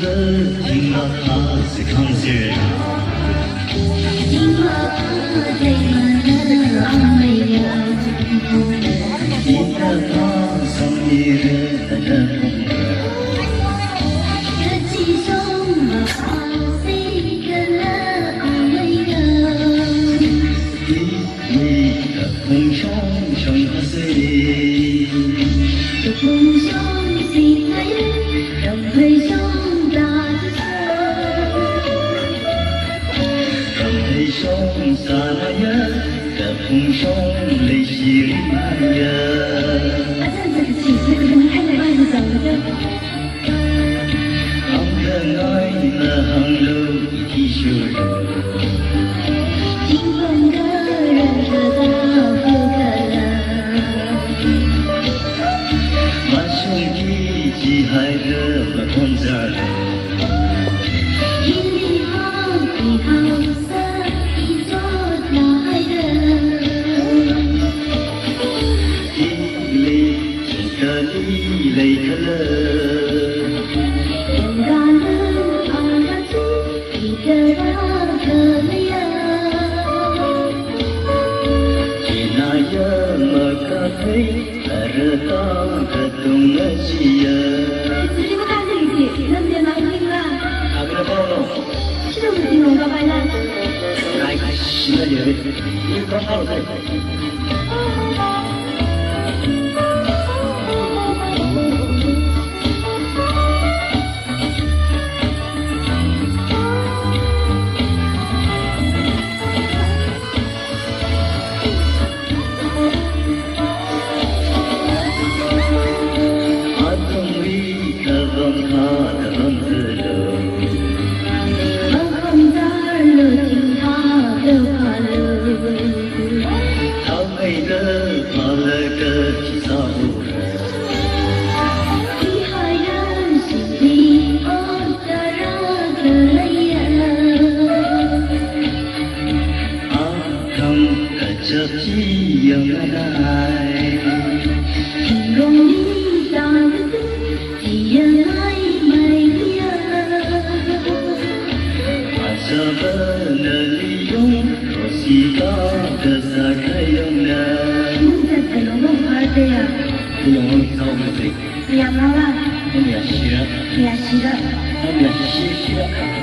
今晚是康雪啊，今晚最满的安慰呀，你的发送你的人这几种嘛谁的了安慰呀，你的风声声和谁？这风声谁来让回声大着让悲伤洒那呀，的风声泪洗里呀。这个气势可能太快就走了。ang kanay na hanglaw itisyo 金风的人得到不可能，马兄弟几海的马空在一里好一好色一座大海人，地里几个地雷可乐，人家人二大嘴一个大可怜呀，几那呀马咖啡，二大个东那西呀，自己不干这一点，能别忙听啦。阿个包喽，是不是听我告白啦？来个新的人，你搞好了再。这夕阳来，天空里大日子，夕阳来美丽呀。阿萨巴那里用，可西嘎的萨开用呢。这怎么弄好的呀？不用找不对，养老了，我们要洗了，也是的。我们要洗了。